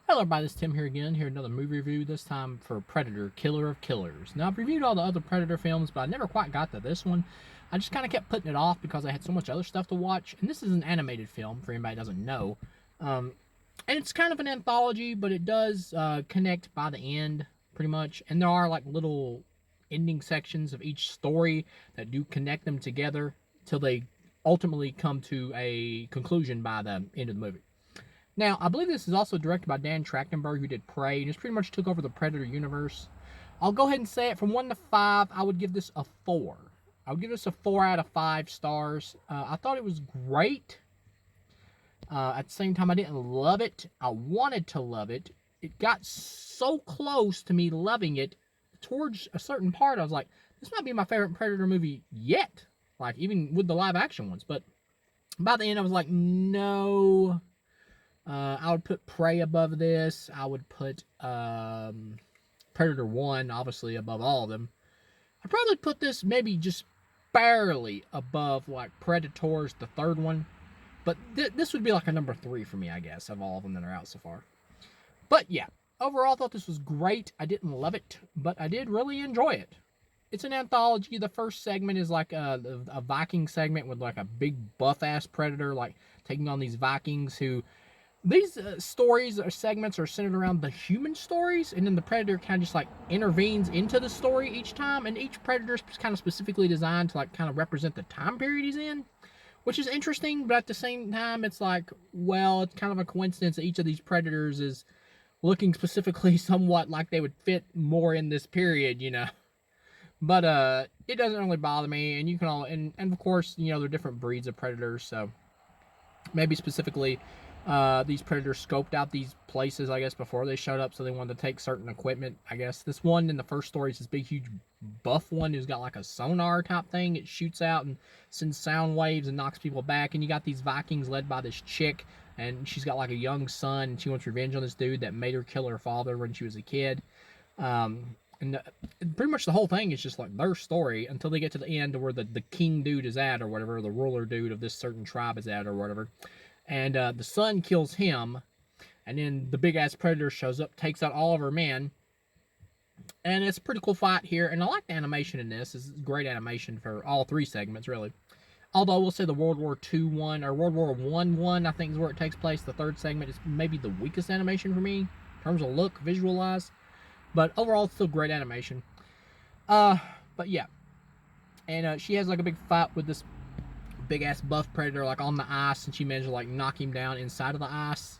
Hello everybody, this is Tim here again, here another movie review, this time for Predator, Killer of Killers. Now I've reviewed all the other Predator films, but I never quite got to this one. I just kind of kept putting it off because I had so much other stuff to watch, and this is an animated film, for anybody who doesn't know. And it's kind of an anthology, but it does connect by the end, pretty much, and there are like little ending sections of each story that do connect them together till they ultimately come to a conclusion by the end of the movie. Now, I believe this is also directed by Dan Trachtenberg, who did Prey, and just pretty much took over the Predator universe. I'll go ahead and say it from 1 to 5, I would give this a 4. I would give this a 4 out of 5 stars. I thought it was great. At the same time, I didn't love it. I wanted to love it. It got so close to me loving it towards a certain part. I was like, this might be my favorite Predator movie yet. Like, even with the live action ones. But by the end, I was like, no. I would put Prey above this. I would put Predator 1, obviously, above all of them. I'd probably put this maybe just barely above, like, Predators, the third one. But this would be like a number 3 for me, I guess, of all of them that are out so far. But, yeah. Overall, I thought this was great. I didn't love it, but I did really enjoy it. It's an anthology. The first segment is like a Viking segment with, like, a big buff-ass Predator, like, taking on these Vikings who... These stories or segments are centered around the human stories, and then the Predator kind of just like intervenes into the story each time, and each Predator is kind of specifically designed to like kind of represent the time period he's in, which is interesting, but at the same time, it's like, well, it's kind of a coincidence that each of these Predators is looking specifically somewhat like they would fit more in this period, you know. But it doesn't really bother me, and you can all, and of course, you know, they're different breeds of Predators, so maybe specifically these Predators scoped out these places, I guess, before they showed up, so they wanted to take certain equipment, I guess. This one in the first story is this big, huge buff one who's got like a sonar type thing. It shoots out and sends sound waves and knocks people back. And you got these Vikings led by this chick, and she's got like a young son, and she wants revenge on this dude that made her kill her father when she was a kid. And pretty much the whole thing is just like their story until they get to the end where the king dude is at, or whatever, the ruler dude of this certain tribe is at, or whatever. And the son kills him, and then the big ass Predator shows up, takes out all of her men, and it's a pretty cool fight here. And I like the animation in this. It's great animation for all 3 segments, really. Although I will say the World War II one, or World War I, I think is where it takes place. The third segment is maybe the weakest animation for me in terms of look, visualize. But overall, it's still great animation. But yeah. And she has like a big fight with this big ass buff Predator like on the ice, and she managed to like knock him down inside of the ice.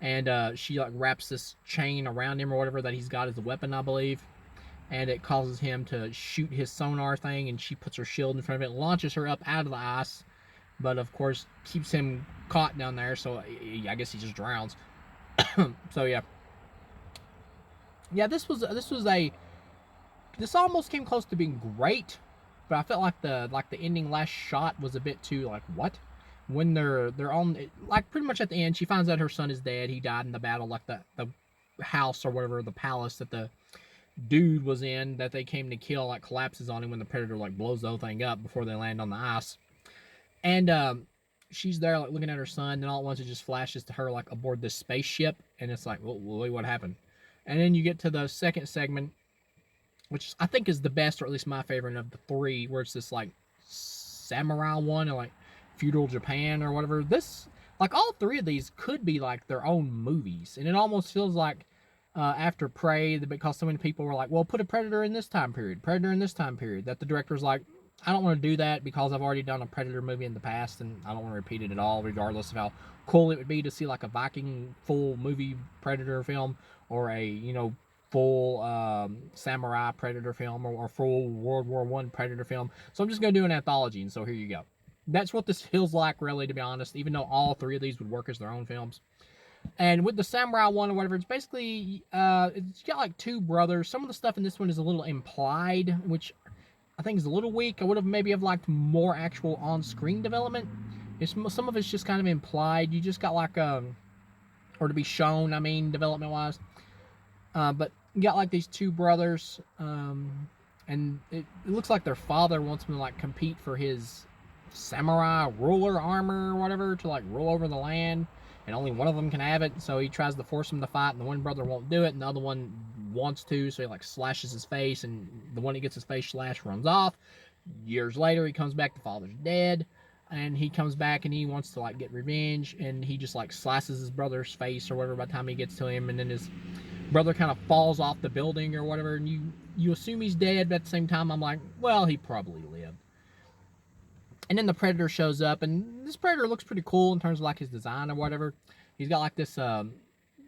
And she like wraps this chain around him or whatever that he's got as a weapon, I believe. And it causes him to shoot his sonar thing, and she puts her shield in front of it, launches her up out of the ice, but of course keeps him caught down there. So I guess he just drowns. So yeah, this almost came close to being great, but I felt like the ending last shot was a bit too like what, when they're on, like, pretty much at the end she finds out her son is dead. He died in the battle, like the house or whatever, the palace that the dude was in that they came to kill, like, collapses on him when the Predator like blows the whole thing up before they land on the ice. And she's there like looking at her son, and all at once it just flashes to her like aboard this spaceship, and it's like, well, what happened? And then you get to the second segment, which I think is the best, or at least my favorite of the 3, where it's this like samurai one, or like feudal Japan or whatever. This, like, all 3 of these could be like their own movies, and it almost feels like after Prey, because so many people were like, well, put a Predator in this time period, Predator in this time period, that the director's like, I don't want to do that because I've already done a Predator movie in the past, and I don't want to repeat it at all, regardless of how cool it would be to see like a Viking full movie Predator film, or a, you know, full samurai Predator film, or full World War One Predator film. So I'm just going to do an anthology, and so here you go. That's what this feels like, really, to be honest, even though all 3 of these would work as their own films. And with the samurai one or whatever, it's basically it's got like 2 brothers. Some of the stuff in this one is a little implied, which I think is a little weak. I would have maybe have liked more actual on-screen development. Some of it's just kind of implied. You just got like or to be shown, I mean, development-wise. But you got like these 2 brothers, and it looks like their father wants them to like compete for his samurai ruler armor or whatever, to like rule over the land and only one of them can have it. So he tries to force him to fight, and the one brother won't do it, and the other one wants to, so he like slashes his face, and the one that gets his face slashed runs off. Years later, he comes back, the father's dead, and he comes back and he wants to like get revenge, and he just like slices his brother's face or whatever by the time he gets to him, and then his brother kind of falls off the building or whatever, and you assume he's dead, but at the same time I'm like, well, he probably lived. And then the Predator shows up, and this Predator looks pretty cool in terms of like his design or whatever. He's got like this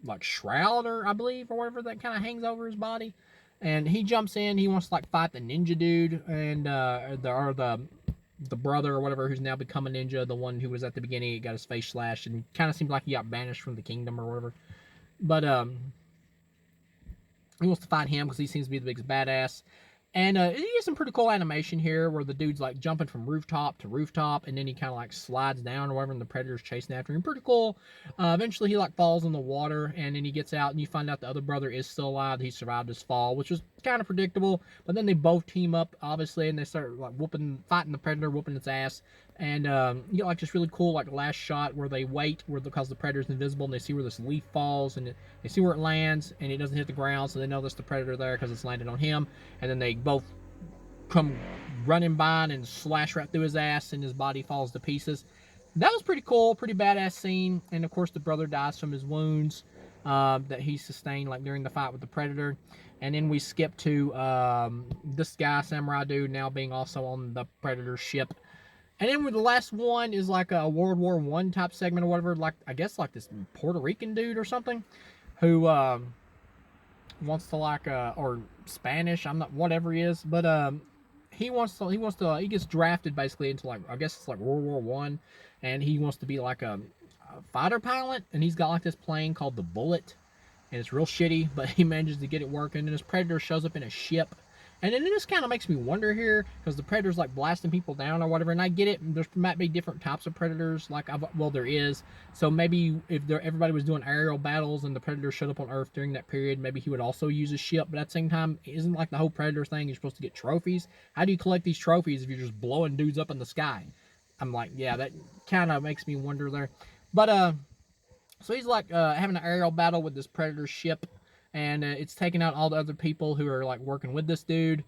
like shroud, or I believe, or whatever, that kind of hangs over his body. And he jumps in. He wants to like fight the ninja dude, and the brother or whatever, who's now become a ninja, the one who was at the beginning, he got his face slashed, and kind of seems like he got banished from the kingdom or whatever. But he wants to fight him because he seems to be the biggest badass. And he has some pretty cool animation here where the dude's like jumping from rooftop to rooftop, and then he kind of like slides down or whatever, and the Predator's chasing after him. Pretty cool. Eventually he like falls in the water, and then he gets out, and you find out the other brother is still alive. He survived his fall, which was kind of predictable. But then they both team up, obviously, and they start like fighting the Predator, whooping its ass. And you get like this really cool like last shot where they wait, because the Predator's invisible, and they see where this leaf falls, and they see where it lands, and it doesn't hit the ground, so they know that's the Predator there because it's landed on him. And then they both come running by and slash right through his ass, and his body falls to pieces. That was pretty cool, pretty badass scene. And of course the brother dies from his wounds that he sustained like during the fight with the Predator. And then we skip to this guy, samurai dude, now being also on the Predator ship. And then the last one is like a World War I type segment or whatever, like I guess like this Puerto Rican dude or something, who wants to like or Spanish, I'm not, whatever he is, but he gets drafted basically into like, I guess it's like World War I, and he wants to be like a fighter pilot, and he's got like this plane called the Bullet, and it's real shitty, but he manages to get it working. And his Predator shows up in a ship. And then it just kind of makes me wonder here, because the Predator's like blasting people down or whatever, and I get it, there might be different types of Predators, like, well, there is. So maybe if everybody was doing aerial battles and the Predator showed up on Earth during that period, maybe he would also use a ship. But at the same time, isn't like the whole Predator thing, you're supposed to get trophies? How do you collect these trophies if you're just blowing dudes up in the sky? I'm like, yeah, that kind of makes me wonder there. But so he's like having an aerial battle with this Predator ship, and it's taking out all the other people who are like working with this dude.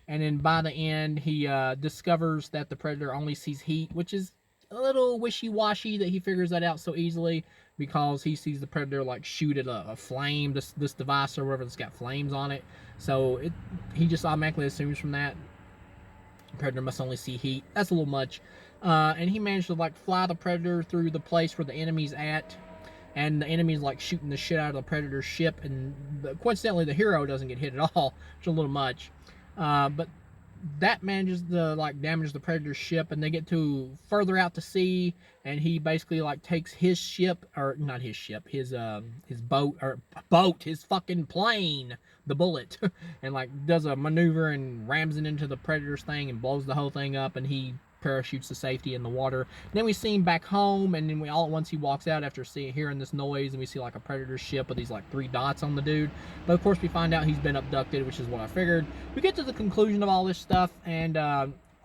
And then by the end, he discovers that the Predator only sees heat, which is a little wishy-washy that he figures that out so easily, because he sees the Predator like shoot at a flame, this device or whatever that's got flames on it. So he just automatically assumes from that the Predator must only see heat. That's a little much. And he managed to like fly the Predator through the place where the enemy's at. And the enemy's like shooting the shit out of the Predator's ship, and coincidentally the hero doesn't get hit at all, which is a little much. But that manages to like damage the Predator's ship, and they get to further out to sea, and he basically like takes his ship, or not his ship, his boat, his fucking plane, the Bullet, and like does a maneuver and rams it into the Predator's thing and blows the whole thing up, and he parachutes to safety in the water. And then we see him back home, and then all at once he walks out after hearing this noise, and we see like a Predator ship with these like 3 dots on the dude. But of course we find out he's been abducted, which is what I figured. We get to the conclusion of all this stuff, and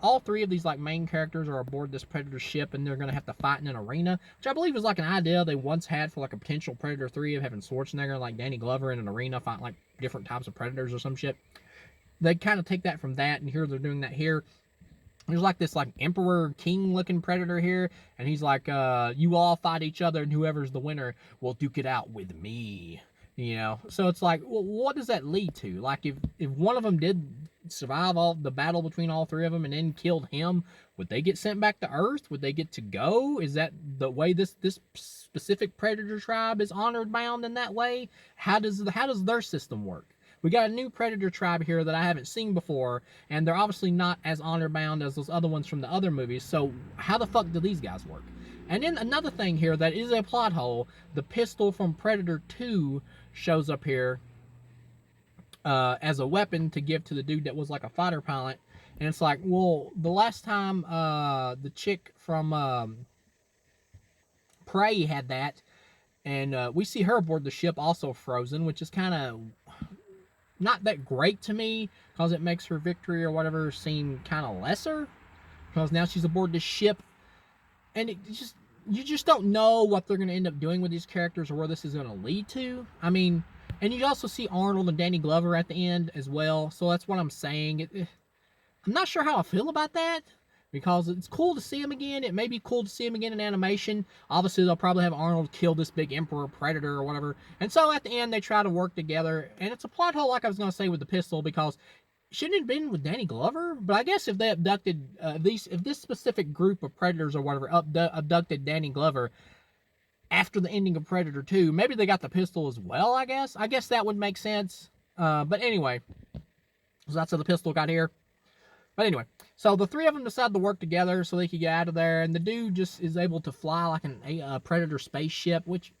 all 3 of these like main characters are aboard this Predator ship, and they're gonna have to fight in an arena, which I believe was like an idea they once had for like a potential Predator 3 of having Schwarzenegger and like Danny Glover in an arena fighting like different types of Predators or some shit. They kind of take that from that, and here they're doing that here. There's like this like emperor king looking Predator here, and he's like, you all fight each other, and whoever's the winner will duke it out with me, you know. So it's like, well, what does that lead to? Like if one of them did survive all the battle between all 3 of them and then killed him, would they get sent back to Earth? Would they get to go? Is that the way this specific Predator tribe is honored bound in that way? How does their system work? We got a new Predator tribe here that I haven't seen before, and they're obviously not as honor-bound as those other ones from the other movies, so how the fuck do these guys work? And then another thing here that is a plot hole, the pistol from Predator 2 shows up here as a weapon to give to the dude that was like a fighter pilot, and it's like, well, the last time the chick from Prey had that, and we see her aboard the ship also frozen, which is kind of not that great to me, because it makes her victory or whatever seem kind of lesser, because now she's aboard this ship, and it just, you just don't know what they're going to end up doing with these characters or where this is going to lead to. I mean, and you also see Arnold and Danny Glover at the end as well. So that's what I'm saying. I'm not sure how I feel about that because it's cool to see him again. It may be cool to see him again in animation. Obviously, they'll probably have Arnold kill this big Emperor Predator or whatever. And so at the end, they try to work together. And it's a plot hole, like I was going to say with the pistol, because shouldn't it have been with Danny Glover? But I guess if they abducted if this specific group of predators or whatever abducted Danny Glover after the ending of Predator 2, maybe they got the pistol as well. I guess that would make sense. But anyway, so that's how the pistol got here. But anyway, so the three of them decide to work together so they can get out of there, and the dude just is able to fly like a Predator spaceship, which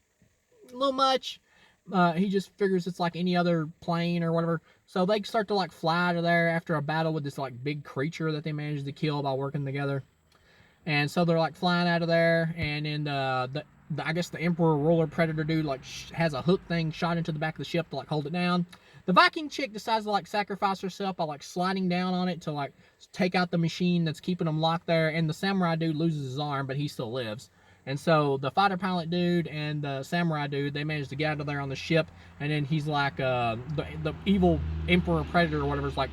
a little much. He just figures it's like any other plane or whatever. So they start to like fly out of there after a battle with this like big creature that they managed to kill by working together. And so they're like flying out of there, and then I guess the Emperor Roller Predator dude like has a hook thing shot into the back of the ship to like hold it down. The Viking chick decides to like sacrifice herself by like sliding down on it to like take out the machine that's keeping them locked there. And the samurai dude loses his arm, but he still lives. And so the fighter pilot dude and the samurai dude, they manage to get out of there on the ship. And then he's like, the evil Emperor Predator or whatever is like,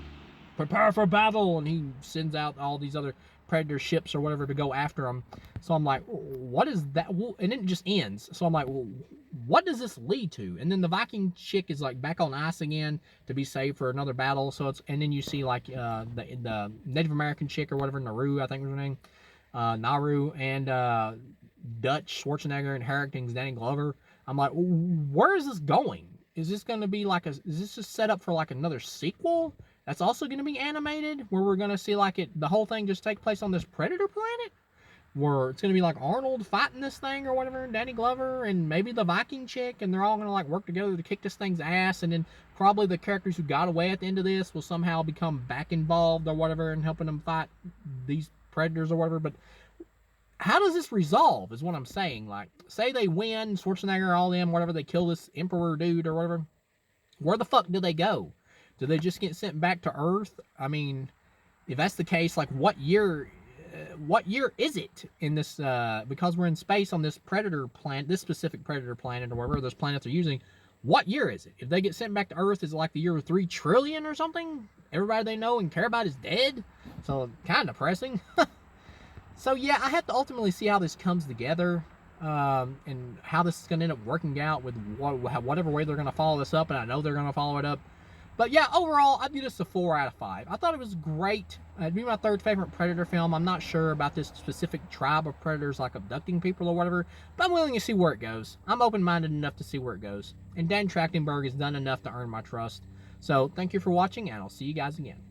prepare for battle. And he sends out all these other Predator ships or whatever to go after him. So I'm like, what is that? And then it just ends. So I'm like, well, what does this lead to? And then the Viking chick is like back on ice again to be saved for another battle. So it's, and then you see like the Native American chick or whatever, Naru, I think was her name, Naru, and Dutch Schwarzenegger and Harrington's Danny Glover. I'm like, where is this going? Is this going to be like is this just set up for like another sequel that's also going to be animated, where we're going to see like the whole thing just take place on this Predator planet, where it's going to be like Arnold fighting this thing or whatever, and Danny Glover and maybe the Viking chick, and they're all going to like work together to kick this thing's ass, and then probably the characters who got away at the end of this will somehow become back involved or whatever and helping them fight these predators or whatever. But how does this resolve is what I'm saying. Like, say they win, Schwarzenegger, all them, whatever, they kill this Emperor dude or whatever. Where the fuck do they go? Do they just get sent back to Earth? I mean, if that's the case, like what year is it in this, because we're in space on this Predator planet, this specific Predator planet or wherever those planets are using, what year is it? If they get sent back to Earth, is it like the year 3 trillion or something? Everybody they know and care about is dead? So, kind of depressing. So yeah, I have to ultimately see how this comes together, and how this is going to end up working out with whatever way they're going to follow this up, and I know they're going to follow it up. But yeah, overall, I'd give this a 4 out of 5. I thought it was great. It'd be my 3rd favorite Predator film. I'm not sure about this specific tribe of predators like abducting people or whatever, but I'm willing to see where it goes. I'm open-minded enough to see where it goes. And Dan Trachtenberg has done enough to earn my trust. So thank you for watching, and I'll see you guys again.